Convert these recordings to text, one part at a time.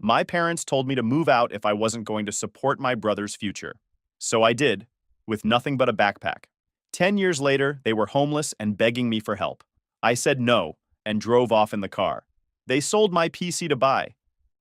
My parents told me to move out if I wasn't going to support my brother's future. So I did, with nothing but a backpack. 10 years later, they were homeless and begging me for help. I said no and drove off in the car. They sold my PC to buy.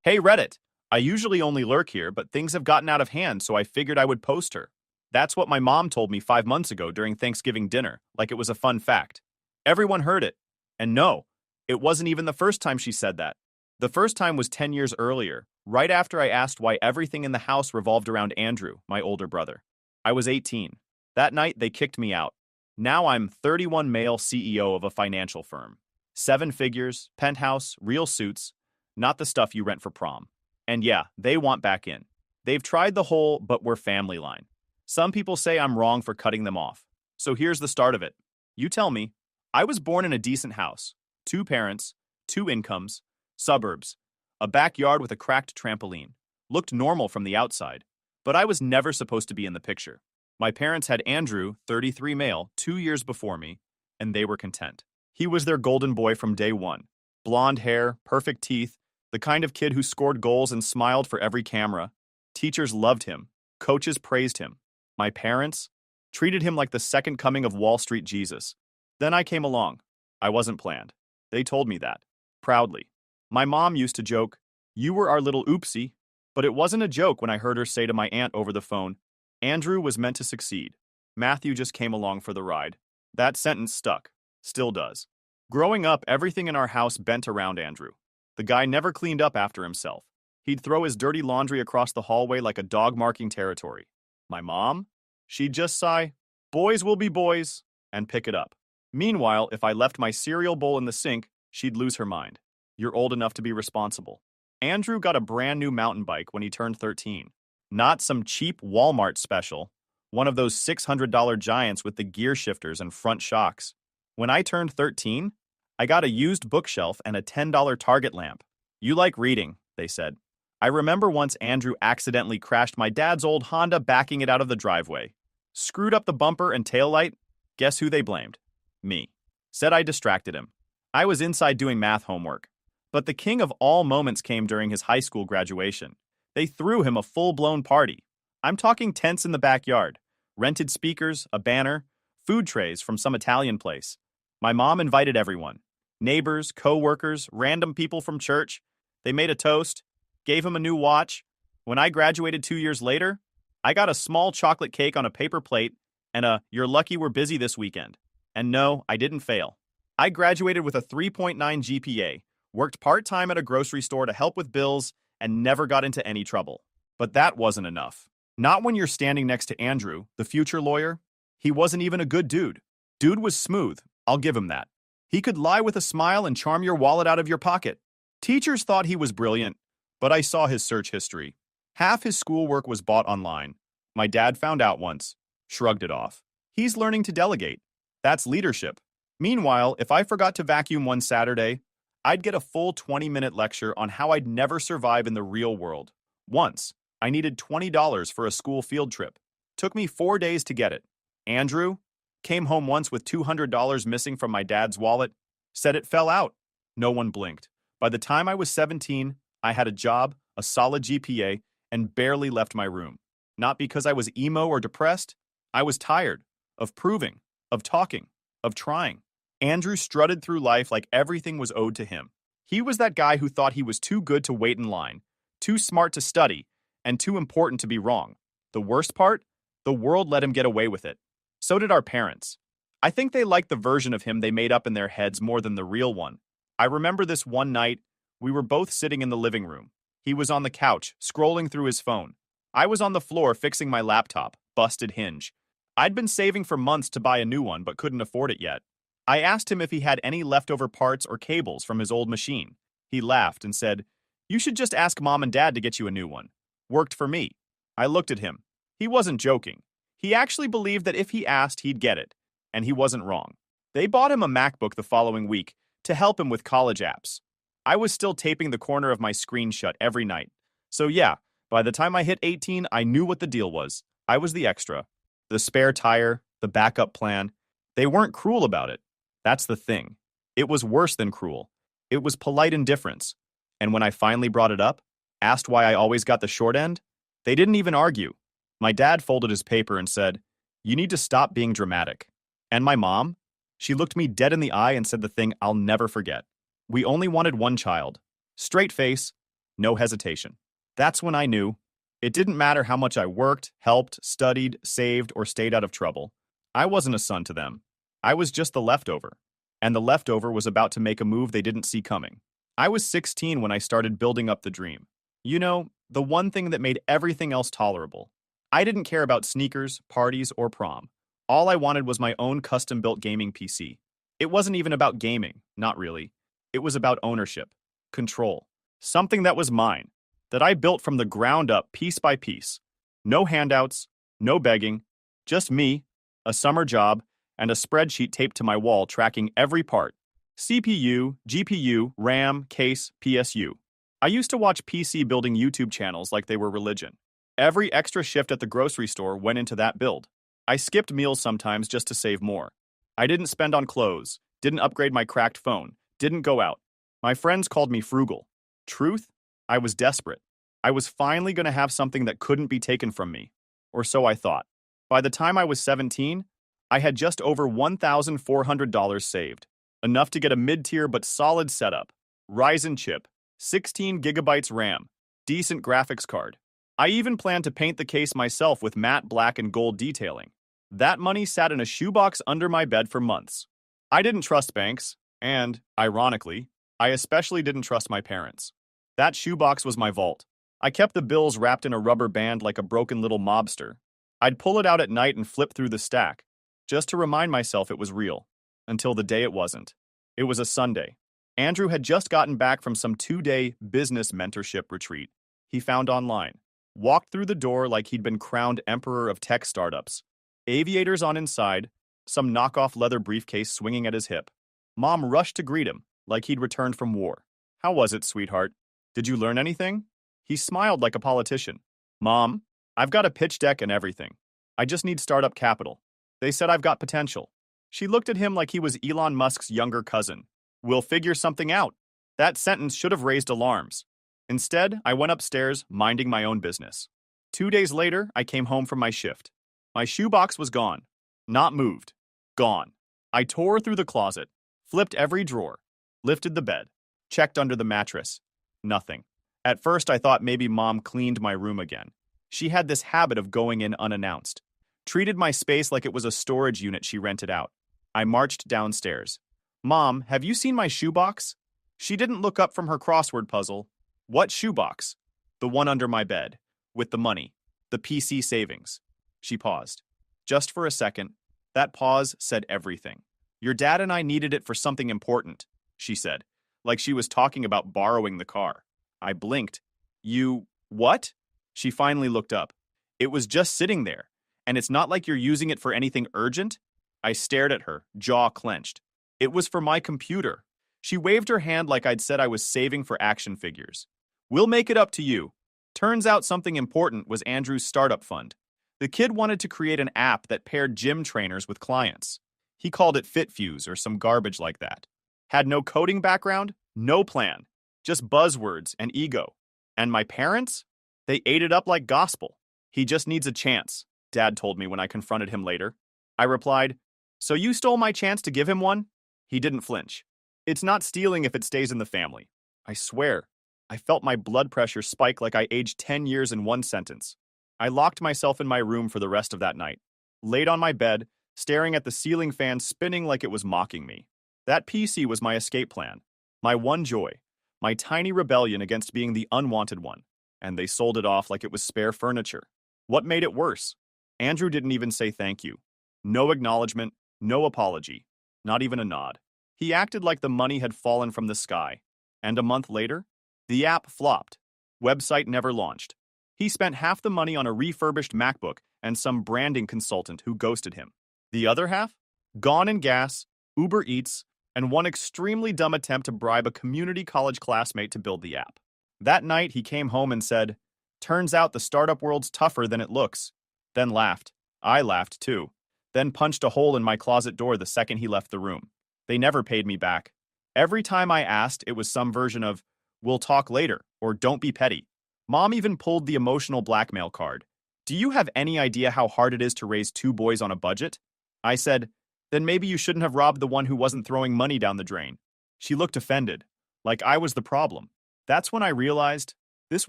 Hey, Reddit, I usually only lurk here, but things have gotten out of hand, so I figured I would post her. That's what my mom told me 5 months ago during Thanksgiving dinner, like it was a fun fact. Everyone heard it. And no, it wasn't even the first time she said that. The first time was 10 years earlier, right after I asked why everything in the house revolved around Andrew, my older brother. I was 18. That night, they kicked me out. Now I'm 31 male CEO of a financial firm. 7 figures, penthouse, real suits, not the stuff you rent for prom. And yeah, they want back in. They've tried the whole "but we're family" line. Some people say I'm wrong for cutting them off. So here's the start of it. You tell me. I was born in a decent house. 2 parents, 2 incomes, suburbs, a backyard with a cracked trampoline. Looked normal from the outside. But I was never supposed to be in the picture. My parents had Andrew, 33 male, 2 years before me, and they were content. He was their golden boy from day one. Blonde hair, perfect teeth, the kind of kid who scored goals and smiled for every camera. Teachers loved him. Coaches praised him. My parents treated him like the second coming of Wall Street Jesus. Then I came along. I wasn't planned. They told me that. Proudly. My mom used to joke, "You were our little oopsie." But it wasn't a joke when I heard her say to my aunt over the phone, "Andrew was meant to succeed. Matthew just came along for the ride." That sentence stuck. Still does. Growing up, everything in our house bent around Andrew. The guy never cleaned up after himself. He'd throw his dirty laundry across the hallway like a dog marking territory. My mom? She'd just sigh, "Boys will be boys," and pick it up. Meanwhile, if I left my cereal bowl in the sink, she'd lose her mind. "You're old enough to be responsible." Andrew got a brand new mountain bike when he turned 13. Not some cheap Walmart special, one of those $600 giants with the gear shifters and front shocks. When I turned 13, I got a used bookshelf and a $10 Target lamp. "You like reading," they said. I remember once Andrew accidentally crashed my dad's old Honda, backing it out of the driveway. Screwed up the bumper and taillight. Guess who they blamed? Me. Said I distracted him. I was inside doing math homework. But the king of all moments came during his high school graduation. They threw him a full-blown party. I'm talking tents in the backyard, rented speakers, a banner, food trays from some Italian place. My mom invited everyone. Neighbors, co-workers, random people from church. They made a toast, gave him a new watch. When I graduated 2 years later, I got a small chocolate cake on a paper plate and a "you're lucky we're busy this weekend." And no, I didn't fail. I graduated with a 3.9 GPA, worked part-time at a grocery store to help with bills, and never got into any trouble. But that wasn't enough. Not when you're standing next to Andrew, the future lawyer. He wasn't even a good dude. Dude was smooth, I'll give him that. He could lie with a smile and charm your wallet out of your pocket. Teachers thought he was brilliant, but I saw his search history. Half his schoolwork was bought online. My dad found out once, shrugged it off. He's learning to delegate. That's leadership. Meanwhile, if I forgot to vacuum one Saturday, I'd get a full 20-minute lecture on how I'd never survive in the real world. Once, I needed $20 for a school field trip. Took me 4 days to get it. Andrew came home once with $200 missing from my dad's wallet, said it fell out. No one blinked. By the time I was 17, I had a job, a solid GPA, and barely left my room. Not because I was emo or depressed. I was tired of proving, of talking, of trying. Andrew strutted through life like everything was owed to him. He was that guy who thought he was too good to wait in line, too smart to study, and too important to be wrong. The worst part? The world let him get away with it. So did our parents. I think they liked the version of him they made up in their heads more than the real one. I remember this one night, we were both sitting in the living room. He was on the couch, scrolling through his phone. I was on the floor fixing my laptop, busted hinge. I'd been saving for months to buy a new one, but couldn't afford it yet. I asked him if he had any leftover parts or cables from his old machine. He laughed and said, "You should just ask Mom and Dad to get you a new one." Worked for me. I looked at him. He wasn't joking. He actually believed that if he asked, he'd get it. And he wasn't wrong. They bought him a MacBook the following week to help him with college apps. I was still taping the corner of my screen shut every night. So yeah, by the time I hit 18, I knew what the deal was. I was the extra. The spare tire, the backup plan. They weren't cruel about it. That's the thing. It was worse than cruel. It was polite indifference. And when I finally brought it up, Asked why I always got the short end? They didn't even argue. My dad folded his paper and said, "You need to stop being dramatic." And my mom? She looked me dead in the eye and said the thing I'll never forget. "We only wanted one child." Straight face, no hesitation. That's when I knew. It didn't matter how much I worked, helped, studied, saved, or stayed out of trouble. I wasn't a son to them. I was just the leftover. And the leftover was about to make a move they didn't see coming. I was 16 when I started building up the dream. You know, the one thing that made everything else tolerable. I didn't care about sneakers, parties, or prom. All I wanted was my own custom-built gaming PC. It wasn't even about gaming, not really. It was about ownership, control, something that was mine, that I built from the ground up piece by piece. No handouts, no begging, just me, a summer job, and a spreadsheet taped to my wall tracking every part. CPU, GPU, RAM, case, PSU. I used to watch PC building YouTube channels like they were religion. Every extra shift at the grocery store went into that build. I skipped meals sometimes just to save more. I didn't spend on clothes, didn't upgrade my cracked phone, didn't go out. My friends called me frugal. Truth? I was desperate. I was finally going to have something that couldn't be taken from me. Or so I thought. By the time I was 17, I had just over $1,400 saved. Enough to get a mid-tier but solid setup. Ryzen chip, 16 gigabytes RAM, decent graphics card. I even planned to paint the case myself with matte black and gold detailing. That money sat in a shoebox under my bed for months. I didn't trust banks, and, ironically, I especially didn't trust my parents. That shoebox was my vault. I kept the bills wrapped in a rubber band like a broken little mobster. I'd pull it out at night and flip through the stack, just to remind myself it was real. Until the day it wasn't. It was a Sunday. Andrew had just gotten back from some 2-day business mentorship retreat he found online. Walked through the door like he'd been crowned emperor of tech startups. Aviators on inside, some knockoff leather briefcase swinging at his hip. Mom rushed to greet him, like he'd returned from war. "How was it, sweetheart? Did you learn anything?" He smiled like a politician. "Mom, I've got a pitch deck and everything. I just need startup capital. They said I've got potential." She looked at him like he was Elon Musk's younger cousin. "We'll figure something out." That sentence should have raised alarms. Instead, I went upstairs, minding my own business. 2 days later, I came home from my shift. My shoebox was gone. Not moved. Gone. I tore through the closet, flipped every drawer, lifted the bed, checked under the mattress. Nothing. At first, I thought maybe Mom cleaned my room again. She had this habit of going in unannounced. Treated my space like it was a storage unit she rented out. I marched downstairs. "Mom, have you seen my shoebox?" She didn't look up from her crossword puzzle. "What shoebox?" "The one under my bed. With the money. The PC savings." She paused. Just for a second. That pause said everything. "Your dad and I needed it for something important," she said, like she was talking about borrowing the car. I blinked. "You... what?" She finally looked up. "It was just sitting there. And it's not like you're using it for anything urgent?" I stared at her, jaw clenched. "It was for my computer." She waved her hand like I'd said I was saving for action figures. "We'll make it up to you." Turns out something important was Andrew's startup fund. The kid wanted to create an app that paired gym trainers with clients. He called it FitFuse or some garbage like that. Had no coding background, no plan. Just buzzwords and ego. And my parents? They ate it up like gospel. "He just needs a chance," Dad told me when I confronted him later. I replied, "So you stole my chance to give him one?" He didn't flinch. "It's not stealing if it stays in the family." I swear, I felt my blood pressure spike like I aged 10 years in one sentence. I locked myself in my room for the rest of that night. Laid on my bed, staring at the ceiling fan spinning like it was mocking me. That PC was my escape plan. My one joy. My tiny rebellion against being the unwanted one. And they sold it off like it was spare furniture. What made it worse? Andrew didn't even say thank you. No acknowledgement, no apology. Not even a nod. He acted like the money had fallen from the sky. And a month later, the app flopped. Website never launched. He spent half the money on a refurbished MacBook and some branding consultant who ghosted him. The other half? Gone in gas, Uber Eats, and one extremely dumb attempt to bribe a community college classmate to build the app. That night, he came home and said, "Turns out the startup world's tougher than it looks." Then laughed. I laughed too. Then punched a hole in my closet door the second he left the room. They never paid me back. Every time I asked, it was some version of, "We'll talk later," or "Don't be petty." Mom even pulled the emotional blackmail card. Do you have any idea how hard it is to raise two boys on a budget? I said, then maybe you shouldn't have robbed the one who wasn't throwing money down the drain. She looked offended, like I was the problem. That's when I realized this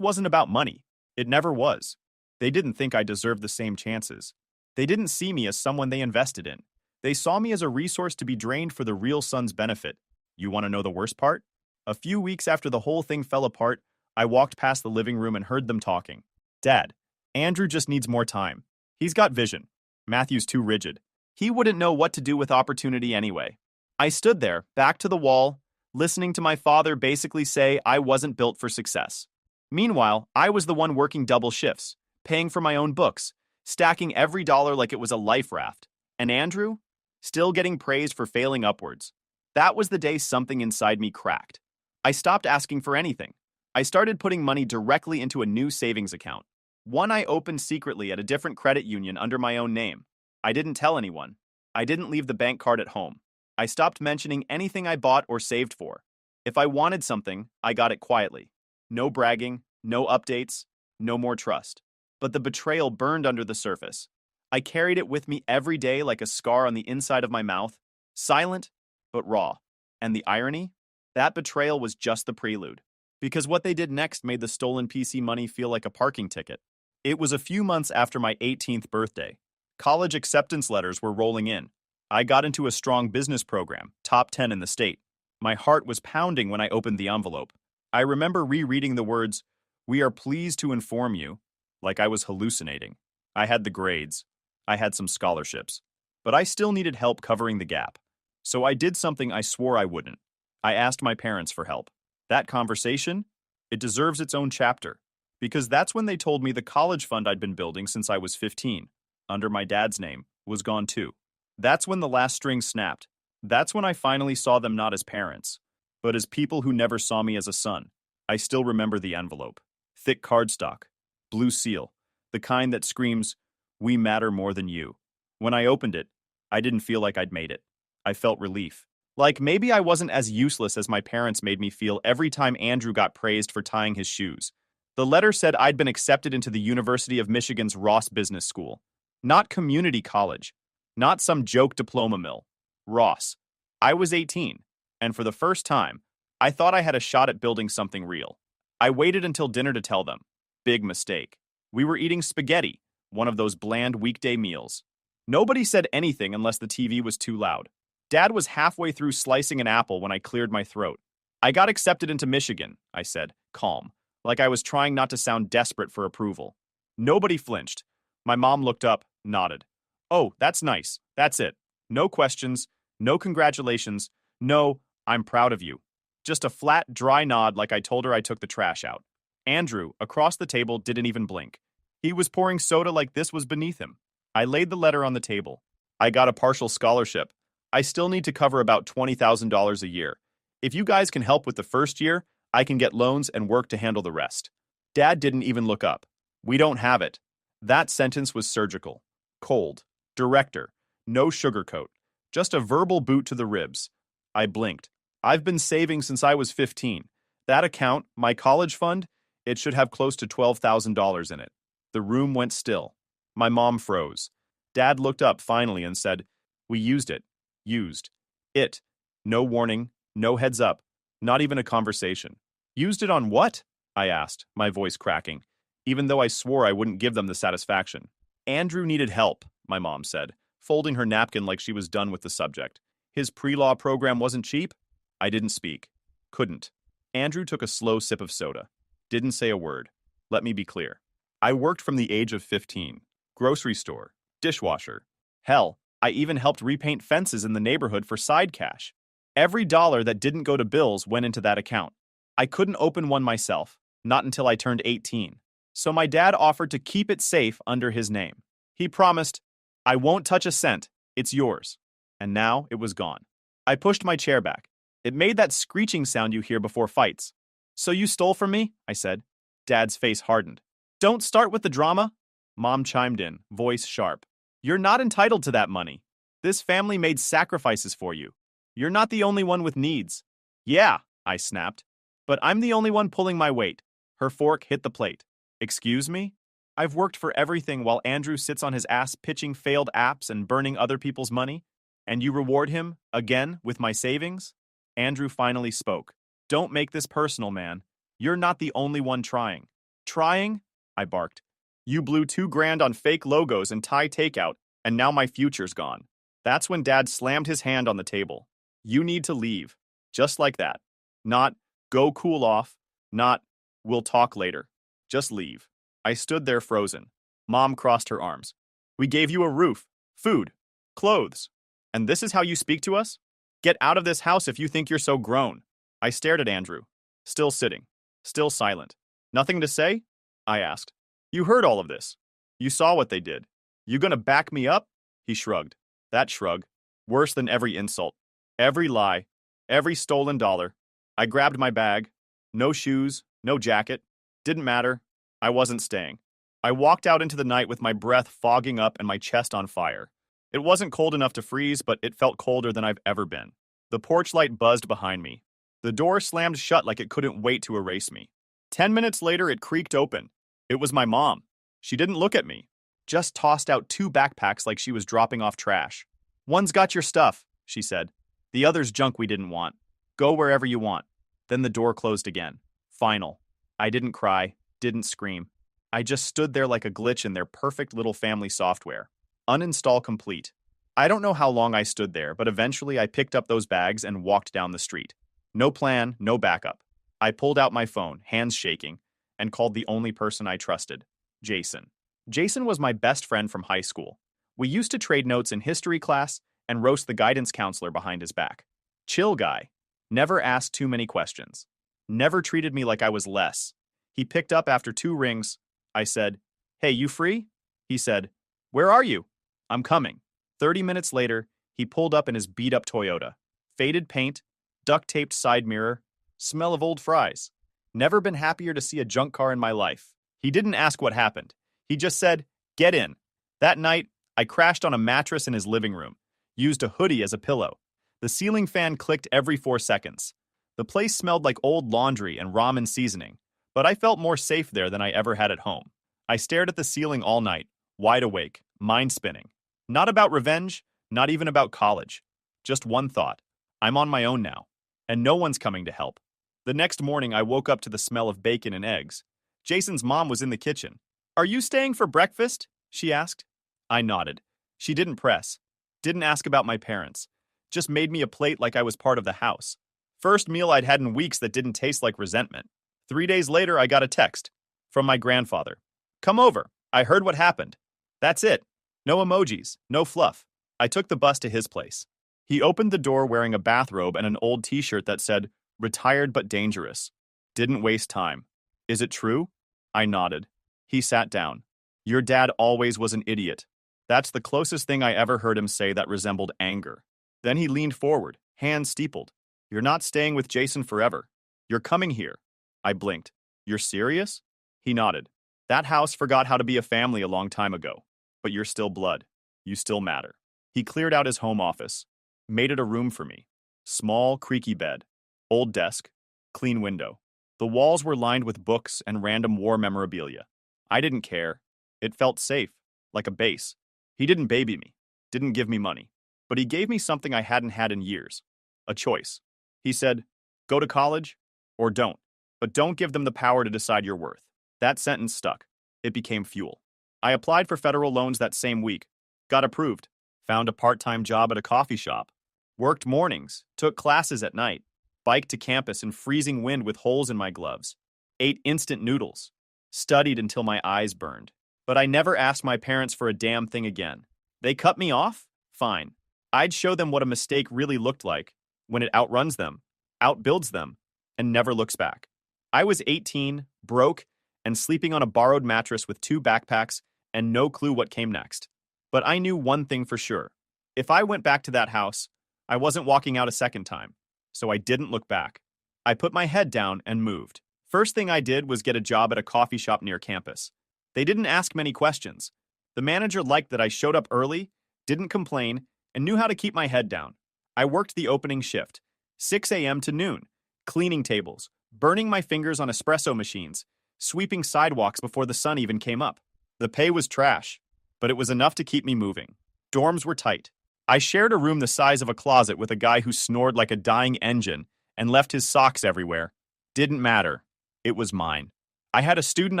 wasn't about money. It never was. They didn't think I deserved the same chances. They didn't see me as someone they invested in. They saw me as a resource to be drained for the real son's benefit. You want to know the worst part? A few weeks after the whole thing fell apart, I walked past the living room and heard them talking. Dad, Andrew just needs more time. He's got vision. Matthew's too rigid. He wouldn't know what to do with opportunity anyway. I stood there, back to the wall, listening to my father basically say I wasn't built for success. Meanwhile, I was the one working double shifts, paying for my own books, stacking every dollar like it was a life raft. And Andrew? Still getting praised for failing upwards. That was the day something inside me cracked. I stopped asking for anything. I started putting money directly into a new savings account. One I opened secretly at a different credit union under my own name. I didn't tell anyone. I didn't leave the bank card at home. I stopped mentioning anything I bought or saved for. If I wanted something, I got it quietly. No bragging, no updates, no more trust. But the betrayal burned under the surface. I carried it with me every day like a scar on the inside of my mouth, silent but raw. And the irony? That betrayal was just the prelude. Because what they did next made the stolen PC money feel like a parking ticket. It was a few months after my 18th birthday. College acceptance letters were rolling in. I got into a strong business program, top 10 in the state. My heart was pounding when I opened the envelope. I remember rereading the words, "We are pleased to inform you," like I was hallucinating. I had the grades. I had some scholarships. But I still needed help covering the gap. So I did something I swore I wouldn't. I asked my parents for help. That conversation, it deserves its own chapter. Because that's when they told me the college fund I'd been building since I was 15, under my dad's name, was gone too. That's when the last string snapped. That's when I finally saw them not as parents, but as people who never saw me as a son. I still remember the envelope. Thick cardstock. Blue seal. The kind that screams, "We matter more than you." When I opened it, I didn't feel like I'd made it. I felt relief. Like maybe I wasn't as useless as my parents made me feel every time Andrew got praised for tying his shoes. The letter said I'd been accepted into the University of Michigan's Ross Business School. Not community college. Not some joke diploma mill. Ross. I was 18, and for the first time, I thought I had a shot at building something real. I waited until dinner to tell them. Big mistake. We were eating spaghetti, one of those bland weekday meals. Nobody said anything unless the TV was too loud. Dad was halfway through slicing an apple when I cleared my throat. I got accepted into Michigan, I said, calm, like I was trying not to sound desperate for approval. Nobody flinched. My mom looked up, nodded. Oh, that's nice. That's it. No questions, no congratulations, no, I'm proud of you. Just a flat, dry nod like I told her I took the trash out. Andrew, across the table, didn't even blink. He was pouring soda like this was beneath him. I laid the letter on the table. I got a partial scholarship. I still need to cover about $20,000 a year. If you guys can help with the first year, I can get loans and work to handle the rest. Dad didn't even look up. We don't have it. That sentence was surgical. Cold. Director. No sugarcoat. Just a verbal boot to the ribs. I blinked. I've been saving since I was 15. That account, my college fund, it should have close to $12,000 in it. The room went still. My mom froze. Dad looked up finally and said, "We used it. Used. It. No warning, no heads up, not even a conversation." Used it on what? I asked, my voice cracking, even though I swore I wouldn't give them the satisfaction. Andrew needed help, my mom said, folding her napkin like she was done with the subject. His pre-law program wasn't cheap? I didn't speak. Couldn't. Andrew took a slow sip of soda. Didn't say a word. Let me be clear. I worked from the age of 15. Grocery store. Dishwasher. Hell, I even helped repaint fences in the neighborhood for side cash. Every dollar that didn't go to bills went into that account. I couldn't open one myself, not until I turned 18. So my dad offered to keep it safe under his name. He promised, "I won't touch a cent. It's yours." And now it was gone. I pushed my chair back. It made that screeching sound you hear before fights. "So you stole from me?" I said. Dad's face hardened. "Don't start with the drama." Mom chimed in, voice sharp. "You're not entitled to that money. This family made sacrifices for you. You're not the only one with needs." "Yeah," I snapped. "But I'm the only one pulling my weight." Her fork hit the plate. Excuse me? I've worked for everything while Andrew sits on his ass pitching failed apps and burning other people's money, and you reward him, again, with my savings? Andrew finally spoke. Don't make this personal, man. You're not the only one trying. Trying? I barked. You blew $2 grand on fake logos and Thai takeout, and now my future's gone. That's when Dad slammed his hand on the table. You need to leave. Just like that. Not, go cool off. Not, we'll talk later. Just leave. I stood there frozen. Mom crossed her arms. We gave you a roof, food, clothes. And this is how you speak to us? Get out of this house if you think you're so grown. I stared at Andrew. Still sitting. Still silent. Nothing to say? I asked. You heard all of this. You saw what they did. You gonna back me up? He shrugged. That shrug. Worse than every insult. Every lie. Every stolen dollar. I grabbed my bag. No shoes. No jacket. Didn't matter. I wasn't staying. I walked out into the night with my breath fogging up and my chest on fire. It wasn't cold enough to freeze, but it felt colder than I've ever been. The porch light buzzed behind me. The door slammed shut like it couldn't wait to erase me. 10 minutes later, it creaked open. It was my mom. She didn't look at me. Just tossed out 2 backpacks like she was dropping off trash. One's got your stuff, she said. The other's junk we didn't want. Go wherever you want. Then the door closed again. Final. I didn't cry, didn't scream. I just stood there like a glitch in their perfect little family software. Uninstall complete. I don't know how long I stood there, but eventually I picked up those bags and walked down the street. No plan, no backup. I pulled out my phone, hands shaking, and called the only person I trusted, Jason. Jason was my best friend from high school. We used to trade notes in history class and roast the guidance counselor behind his back. Chill guy. Never asked too many questions. Never treated me like I was less. He picked up after 2 rings. I said, Hey, you free? He said, Where are you? I'm coming. 30 minutes later, he pulled up in his beat-up Toyota. Faded paint, duct-taped side mirror, smell of old fries. Never been happier to see a junk car in my life. He didn't ask what happened. He just said, Get in. That night, I crashed on a mattress in his living room, used a hoodie as a pillow. The ceiling fan clicked every 4 seconds. The place smelled like old laundry and ramen seasoning, but I felt more safe there than I ever had at home. I stared at the ceiling all night, wide awake, mind spinning. Not about revenge, not even about college. Just one thought. I'm on my own now, and no one's coming to help. The next morning, I woke up to the smell of bacon and eggs. Jason's mom was in the kitchen. Are you staying for breakfast? She asked. I nodded. She didn't press. Didn't ask about my parents. Just made me a plate like I was part of the house. First meal I'd had in weeks that didn't taste like resentment. 3 days later, I got a text from my grandfather. Come over. I heard what happened. That's it. No emojis, no fluff. I took the bus to his place. He opened the door wearing a bathrobe and an old t-shirt that said, Retired but dangerous. Didn't waste time. Is it true? I nodded. He sat down. Your dad always was an idiot. That's the closest thing I ever heard him say that resembled anger. Then he leaned forward, hands steepled. You're not staying with Jason forever. You're coming here. I blinked. You're serious? He nodded. That house forgot how to be a family a long time ago. But you're still blood. You still matter. He cleared out his home office. Made it a room for me. Small, creaky bed. Old desk. Clean window. The walls were lined with books and random war memorabilia. I didn't care. It felt safe, like a base. He didn't baby me. Didn't give me money. But he gave me something I hadn't had in years. A choice. He said, go to college or don't. But don't give them the power to decide your worth. That sentence stuck. It became fuel. I applied for federal loans that same week. Got approved. Found a part-time job at a coffee shop. Worked mornings. Took classes at night. Biked to campus in freezing wind with holes in my gloves. Ate instant noodles. Studied until my eyes burned. But I never asked my parents for a damn thing again. They cut me off? Fine. I'd show them what a mistake really looked like when it outruns them, outbuilds them, and never looks back. I was 18, broke, and sleeping on a borrowed mattress with 2 backpacks and no clue what came next. But I knew one thing for sure. If I went back to that house, I wasn't walking out a second time. So I didn't look back. I put my head down and moved. First thing I did was get a job at a coffee shop near campus. They didn't ask many questions. The manager liked that I showed up early, didn't complain, and knew how to keep my head down. I worked the opening shift, 6 a.m. to noon, cleaning tables, burning my fingers on espresso machines, sweeping sidewalks before the sun even came up. The pay was trash, but it was enough to keep me moving. Dorms were tight. I shared a room the size of a closet with a guy who snored like a dying engine and left his socks everywhere. Didn't matter. It was mine. I had a student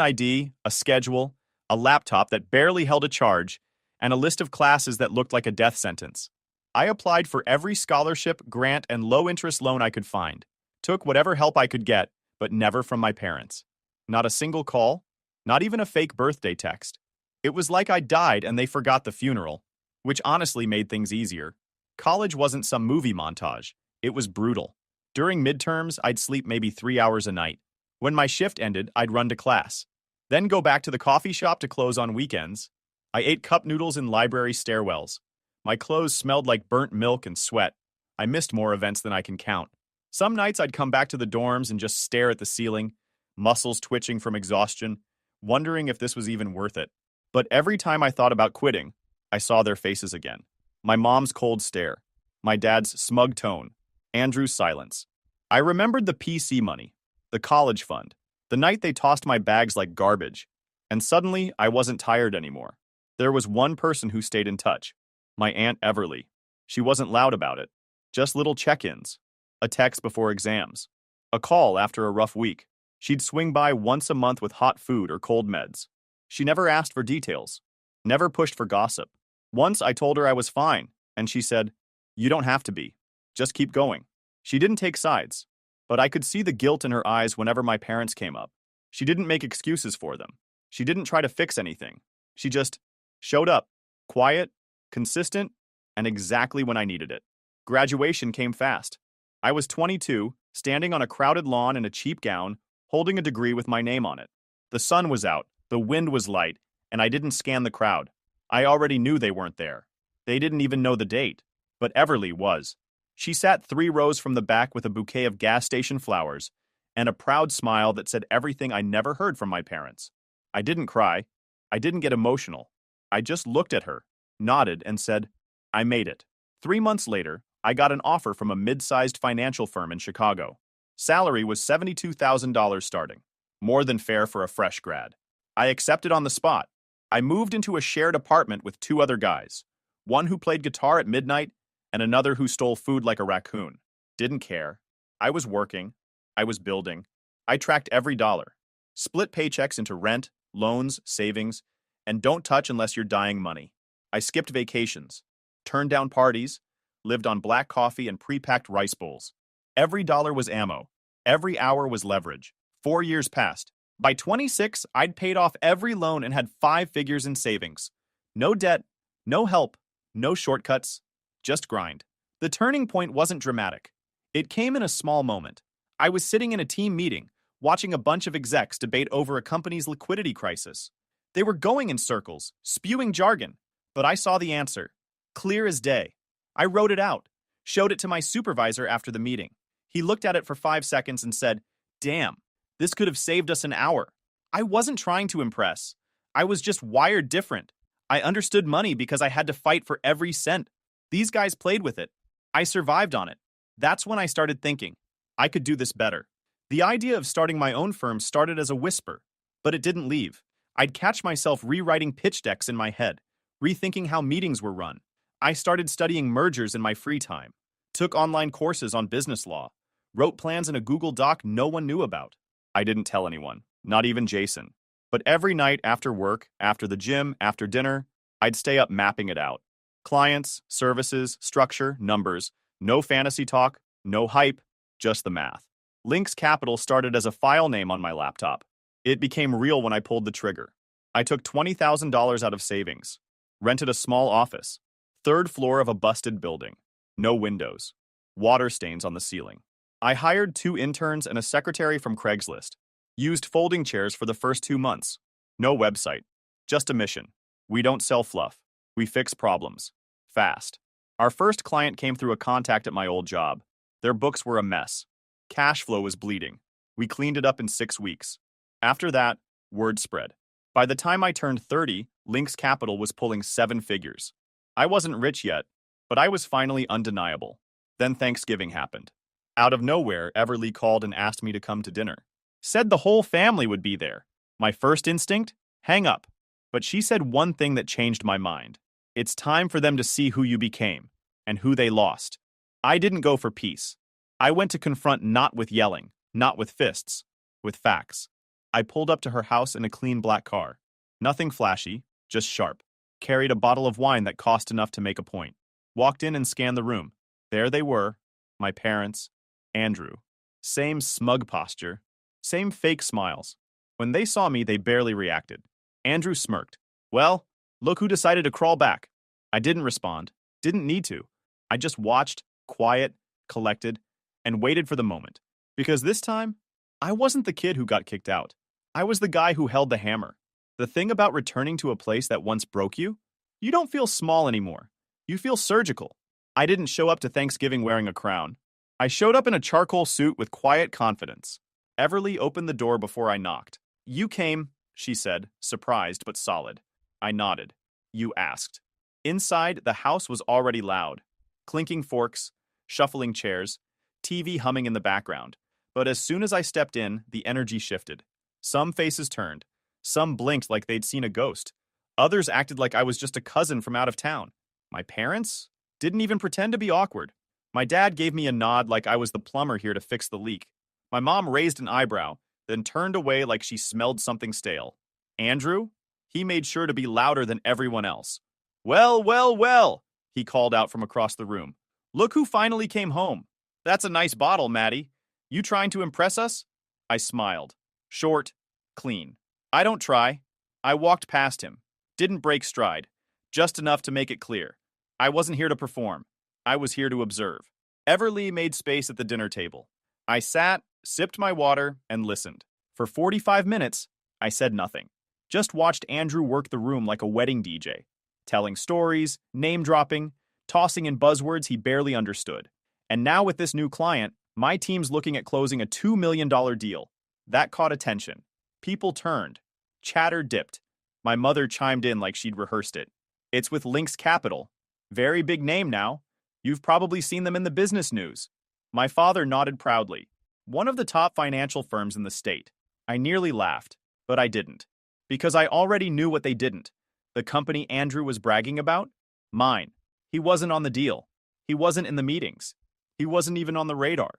ID, a schedule, a laptop that barely held a charge, and a list of classes that looked like a death sentence. I applied for every scholarship, grant, and low-interest loan I could find. Took whatever help I could get, but never from my parents. Not a single call, not even a fake birthday text. It was like I died and they forgot the funeral, which honestly made things easier. College wasn't some movie montage. It was brutal. During midterms, I'd sleep maybe 3 hours a night. When my shift ended, I'd run to class. Then go back to the coffee shop to close on weekends. I ate cup noodles in library stairwells. My clothes smelled like burnt milk and sweat. I missed more events than I can count. Some nights I'd come back to the dorms and just stare at the ceiling, muscles twitching from exhaustion, wondering if this was even worth it. But every time I thought about quitting, I saw their faces again. My mom's cold stare, my dad's smug tone, Andrew's silence. I remembered the PC money, the college fund, the night they tossed my bags like garbage, and suddenly I wasn't tired anymore. There was one person who stayed in touch, my Aunt Everly. She wasn't loud about it, just little check-ins, a text before exams, a call after a rough week. She'd swing by once a month with hot food or cold meds. She never asked for details, never pushed for gossip. Once I told her I was fine, and she said, "You don't have to be. Just keep going." She didn't take sides, but I could see the guilt in her eyes whenever my parents came up. She didn't make excuses for them. She didn't try to fix anything. She just showed up, quiet, consistent, and exactly when I needed it. Graduation came fast. I was 22, standing on a crowded lawn in a cheap gown, holding a degree with my name on it. The sun was out, the wind was light, and I didn't scan the crowd. I already knew they weren't there. They didn't even know the date, but Everly was. She sat 3 rows from the back with a bouquet of gas station flowers and a proud smile that said everything I never heard from my parents. I didn't cry. I didn't get emotional. I just looked at her, nodded, and said, "I made it." 3 months later, I got an offer from a mid-sized financial firm in Chicago. Salary was $72,000 starting, more than fair for a fresh grad. I accepted on the spot. I moved into a shared apartment with 2 other guys, one who played guitar at midnight and another who stole food like a raccoon. Didn't care. I was working. I was building. I tracked every dollar. Split paychecks into rent, loans, savings, and don't touch unless you're dying money. I skipped vacations, turned down parties, lived on black coffee and pre-packed rice bowls. Every dollar was ammo. Every hour was leverage. 4 years passed. By 26, I'd paid off every loan and had 5 figures in savings. No debt, no help, no shortcuts, just grind. The turning point wasn't dramatic. It came in a small moment. I was sitting in a team meeting, watching a bunch of execs debate over a company's liquidity crisis. They were going in circles, spewing jargon, but I saw the answer, clear as day. I wrote it out, showed it to my supervisor after the meeting. He looked at it for 5 seconds and said, "Damn, this could have saved us an hour." I wasn't trying to impress. I was just wired different. I understood money because I had to fight for every cent. These guys played with it. I survived on it. That's when I started thinking, I could do this better. The idea of starting my own firm started as a whisper, but it didn't leave. I'd catch myself rewriting pitch decks in my head, rethinking how meetings were run. I started studying mergers in my free time, took online courses on business law, wrote plans in a Google Doc no one knew about. I didn't tell anyone, not even Jason. But every night after work, after the gym, after dinner, I'd stay up mapping it out. Clients, services, structure, numbers, no fantasy talk, no hype, just the math. Lynx Capital started as a file name on my laptop. It became real when I pulled the trigger. I took $20,000 out of savings, rented a small office, 3rd floor of a busted building, no windows, water stains on the ceiling. I hired 2 interns and a secretary from Craigslist, used folding chairs for the first 2 months. No website, just a mission. We don't sell fluff. We fix problems. Fast. Our first client came through a contact at my old job. Their books were a mess. Cash flow was bleeding. We cleaned it up in 6 weeks. After that, word spread. By the time I turned 30, Lynx Capital was pulling 7 figures. I wasn't rich yet, but I was finally undeniable. Then Thanksgiving happened. Out of nowhere, Everly called and asked me to come to dinner. Said the whole family would be there. My first instinct? Hang up. But she said one thing that changed my mind. It's time for them to see who you became and who they lost. I didn't go for peace. I went to confront not with yelling, not with fists, with facts. I pulled up to her house in a clean black car. Nothing flashy, just sharp. Carried a bottle of wine that cost enough to make a point. Walked in and scanned the room. There they were, my parents, Andrew. Same smug posture, same fake smiles. When they saw me, they barely reacted. Andrew smirked. Well, look who decided to crawl back. I didn't respond, didn't need to. I just watched, quiet, collected, and waited for the moment. Because this time, I wasn't the kid who got kicked out. I was the guy who held the hammer. The thing about returning to a place that once broke you, you don't feel small anymore. You feel surgical. I didn't show up to Thanksgiving wearing a crown. I showed up in a charcoal suit with quiet confidence. Everly opened the door before I knocked. You came, she said, surprised but solid. I nodded. You asked. Inside, the house was already loud. Clinking forks, shuffling chairs, TV humming in the background. But as soon as I stepped in, the energy shifted. Some faces turned. Some blinked like they'd seen a ghost. Others acted like I was just a cousin from out of town. My parents didn't even pretend to be awkward. My dad gave me a nod like I was the plumber here to fix the leak. My mom raised an eyebrow, then turned away like she smelled something stale. Andrew? He made sure to be louder than everyone else. Well, well, well, he called out from across the room. Look who finally came home. That's a nice bottle, Maddie. You trying to impress us? I smiled. Short, clean. I don't try. I walked past him. Didn't break stride. Just enough to make it clear. I wasn't here to perform. I was here to observe. Everly made space at the dinner table. I sat, sipped my water, and listened. For 45 minutes, I said nothing. Just watched Andrew work the room like a wedding DJ, telling stories, name-dropping, tossing in buzzwords he barely understood. And now with this new client, my team's looking at closing a $2 million deal. That caught attention. People turned. Chatter dipped. My mother chimed in like she'd rehearsed it. It's with Lynx Capital. Very big name now. You've probably seen them in the business news. My father nodded proudly. One of the top financial firms in the state. I nearly laughed, but I didn't. Because I already knew what they didn't. The company Andrew was bragging about? Mine. He wasn't on the deal. He wasn't in the meetings. He wasn't even on the radar.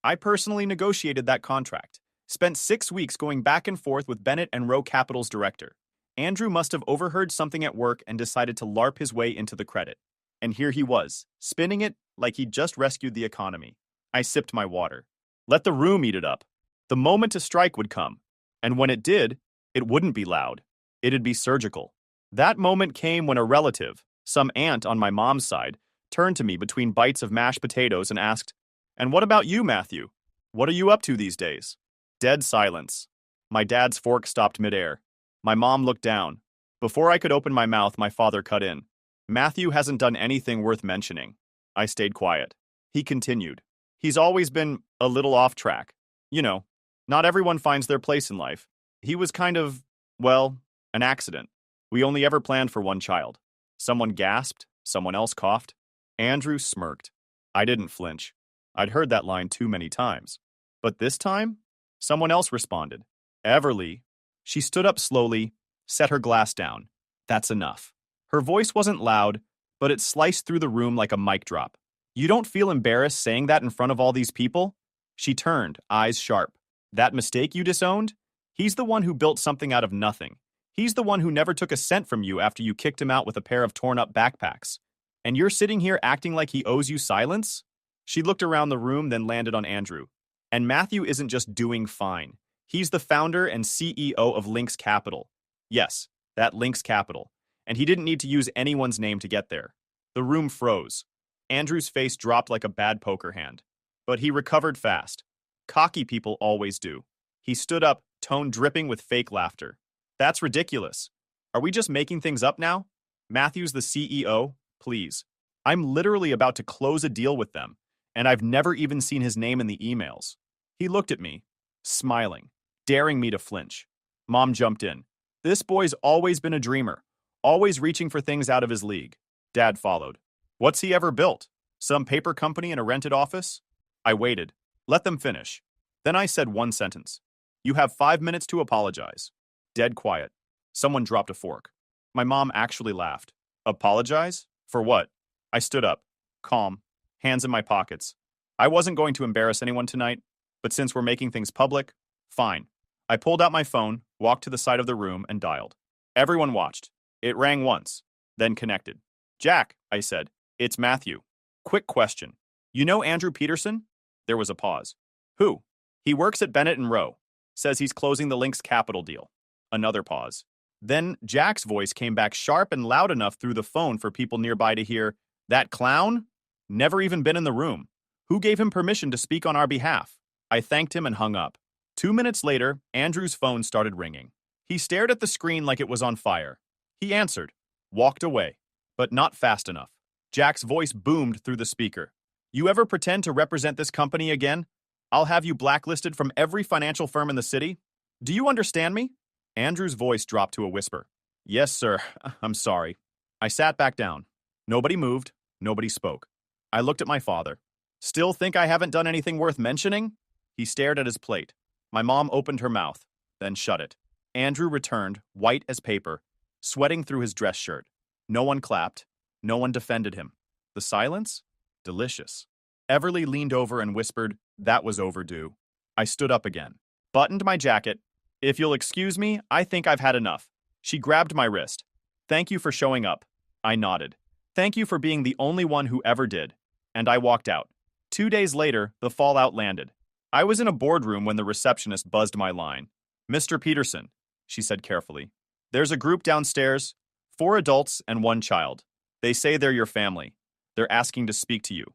I personally negotiated that contract. Spent 6 weeks going back and forth with Bennett and Rowe Capital's director. Andrew must have overheard something at work and decided to LARP his way into the credit. And here he was, spinning it like he'd just rescued the economy. I sipped my water. Let the room eat it up. The moment to strike would come. And when it did, it wouldn't be loud. It'd be surgical. That moment came when a relative, some aunt on my mom's side, turned to me between bites of mashed potatoes and asked, "And what about you, Matthew? What are you up to these days?" Dead silence. My dad's fork stopped midair. My mom looked down. Before I could open my mouth, my father cut in. Matthew hasn't done anything worth mentioning. I stayed quiet. He continued. He's always been a little off track. You know, not everyone finds their place in life. He was kind of, well, an accident. We only ever planned for one child. Someone gasped, someone else coughed. Andrew smirked. I didn't flinch. I'd heard that line too many times. But this time, someone else responded. Everly. She stood up slowly, set her glass down. That's enough. Her voice wasn't loud, but it sliced through the room like a mic drop. You don't feel embarrassed saying that in front of all these people? She turned, eyes sharp. That mistake you disowned? He's the one who built something out of nothing. He's the one who never took a cent from you after you kicked him out with a pair of torn-up backpacks. And you're sitting here acting like he owes you silence? She looked around the room, then landed on Andrew. And Matthew isn't just doing fine. He's the founder and CEO of Lynx Capital. Yes, that Lynx Capital. And he didn't need to use anyone's name to get there. The room froze. Andrew's face dropped like a bad poker hand. But he recovered fast. Cocky people always do. He stood up, tone dripping with fake laughter. That's ridiculous. Are we just making things up now? Matthew's the CEO? Please. I'm literally about to close a deal with them, and I've never even seen his name in the emails. He looked at me, smiling, daring me to flinch. Mom jumped in. This boy's always been a dreamer, always reaching for things out of his league. Dad followed. What's he ever built? Some paper company in a rented office? I waited. Let them finish. Then I said one sentence. You have 5 minutes to apologize. Dead quiet. Someone dropped a fork. My mom actually laughed. Apologize? For what? I stood up, calm, hands in my pockets. I wasn't going to embarrass anyone tonight, but since we're making things public, fine. I pulled out my phone, walked to the side of the room, and dialed. Everyone watched. It rang once, then connected. Jack, I said. It's Matthew. Quick question. You know Andrew Peterson? There was a pause. Who? He works at Bennett and Rowe. Says he's closing the Lynx Capital deal. Another pause. Then Jack's voice came back sharp and loud enough through the phone for people nearby to hear, that clown? Never even been in the room. Who gave him permission to speak on our behalf? I thanked him and hung up. 2 minutes later, Andrew's phone started ringing. He stared at the screen like it was on fire. He answered, walked away, but not fast enough. Jack's voice boomed through the speaker. You ever pretend to represent this company again? I'll have you blacklisted from every financial firm in the city. Do you understand me? Andrew's voice dropped to a whisper. Yes, sir. I'm sorry. I sat back down. Nobody moved. Nobody spoke. I looked at my father. Still think I haven't done anything worth mentioning? He stared at his plate. My mom opened her mouth, then shut it. Andrew returned, white as paper, sweating through his dress shirt. No one clapped. No one defended him. The silence? Delicious. Everly leaned over and whispered, that was overdue. I stood up again, buttoned my jacket. If you'll excuse me, I think I've had enough. She grabbed my wrist. Thank you for showing up. I nodded. Thank you for being the only one who ever did. And I walked out. 2 days later, the fallout landed. I was in a boardroom when the receptionist buzzed my line. Mr. Peterson, she said carefully. There's a group downstairs, 4 adults and 1 child. They say they're your family. They're asking to speak to you.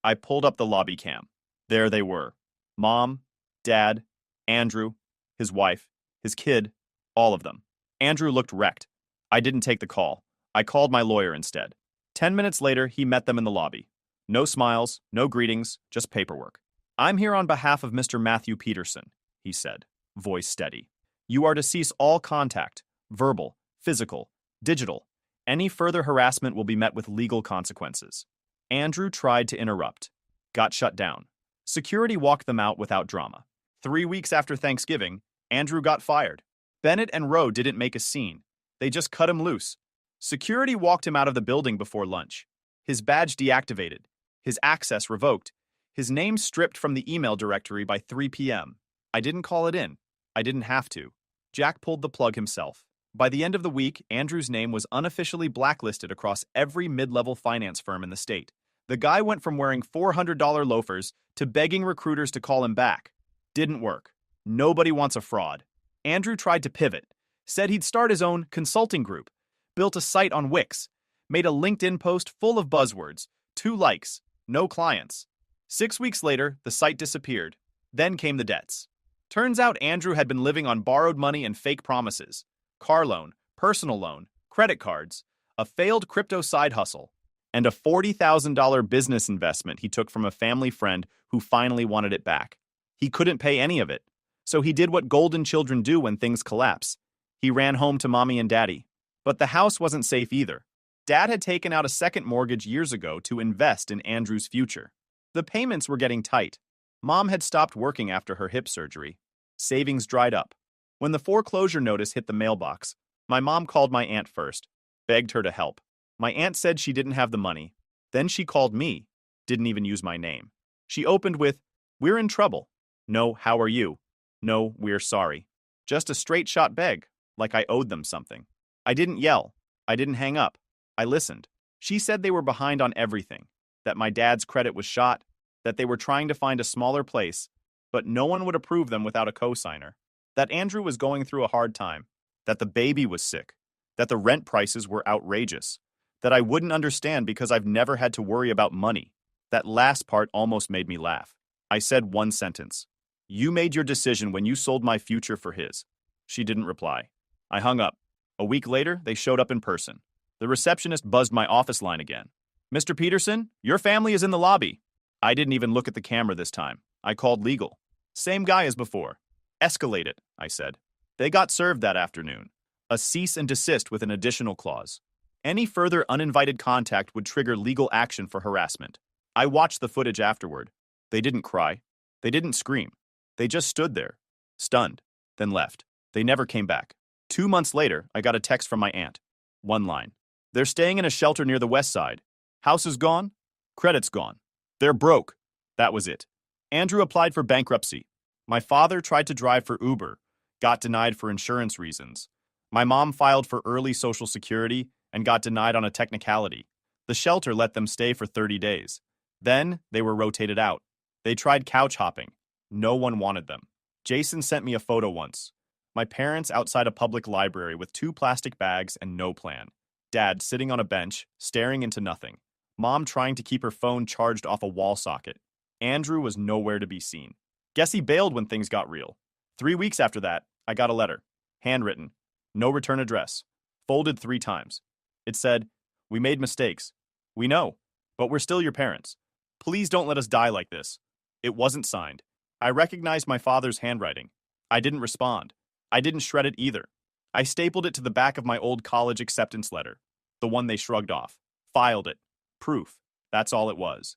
I pulled up the lobby cam. There they were. Mom, Dad, Andrew, his wife, his kid, all of them. Andrew looked wrecked. I didn't take the call. I called my lawyer instead. 10 minutes later, he met them in the lobby. No smiles, no greetings, just paperwork. I'm here on behalf of Mr. Matthew Peterson, he said, voice steady. You are to cease all contact, verbal, physical, digital. Any further harassment will be met with legal consequences. Andrew tried to interrupt. Got shut down. Security walked them out without drama. 3 weeks after Thanksgiving, Andrew got fired. Bennett and Rowe didn't make a scene. They just cut him loose. Security walked him out of the building before lunch. His badge deactivated. His access revoked. His name stripped from the email directory by 3 p.m. I didn't call it in. I didn't have to. Jack pulled the plug himself. By the end of the week, Andrew's name was unofficially blacklisted across every mid-level finance firm in the state. The guy went from wearing $400 loafers to begging recruiters to call him back. Didn't work. Nobody wants a fraud. Andrew tried to pivot, said he'd start his own consulting group, built a site on Wix, made a LinkedIn post full of buzzwords, 2 likes, no clients. 6 weeks later, the site disappeared. Then came the debts. Turns out Andrew had been living on borrowed money and fake promises. Car loan, personal loan, credit cards, a failed crypto side hustle, and a $40,000 business investment he took from a family friend who finally wanted it back. He couldn't pay any of it, so he did what golden children do when things collapse. He ran home to mommy and daddy. But the house wasn't safe either. Dad had taken out a second mortgage years ago to invest in Andrew's future. The payments were getting tight. Mom had stopped working after her hip surgery. Savings dried up. When the foreclosure notice hit the mailbox, my mom called my aunt first, begged her to help. My aunt said she didn't have the money. Then she called me, didn't even use my name. She opened with, "We're in trouble." No, "How are you?" No, "We're sorry." Just a straight shot beg, like I owed them something. I didn't yell. I didn't hang up. I listened. She said they were behind on everything, that my dad's credit was shot, that they were trying to find a smaller place, but no one would approve them without a cosigner, that Andrew was going through a hard time, that the baby was sick, that the rent prices were outrageous, that I wouldn't understand because I've never had to worry about money. That last part almost made me laugh. I said one sentence. You made your decision when you sold my future for his. She didn't reply. I hung up. A week later, they showed up in person. The receptionist buzzed my office line again. Mr. Peterson, your family is in the lobby. I didn't even look at the camera this time. I called legal. Same guy as before. Escalate it, I said. They got served that afternoon. A cease and desist with an additional clause. Any further uninvited contact would trigger legal action for harassment. I watched the footage afterward. They didn't cry. They didn't scream. They just stood there, stunned. then left. They never came back. 2 months later, I got a text from my aunt. One line. They're staying in a shelter near the west side. House is gone. Credit's gone. They're broke. That was it. Andrew applied for bankruptcy. My father tried to drive for Uber, got denied for insurance reasons. My mom filed for early Social Security and got denied on a technicality. The shelter let them stay for 30 days. Then they were rotated out. They tried couch hopping. No one wanted them. Jason sent me a photo once. My parents outside a public library with 2 plastic bags and no plan. Dad sitting on a bench, staring into nothing. Mom trying to keep her phone charged off a wall socket. Andrew was nowhere to be seen. Guess he bailed when things got real. 3 weeks after that, I got a letter. Handwritten. No return address. Folded 3 times. It said, "We made mistakes. We know, but we're still your parents. Please don't let us die like this." It wasn't signed. I recognized my father's handwriting. I didn't respond. I didn't shred it either. I stapled it to the back of my old college acceptance letter, the one they shrugged off. Filed it. Proof. That's all it was.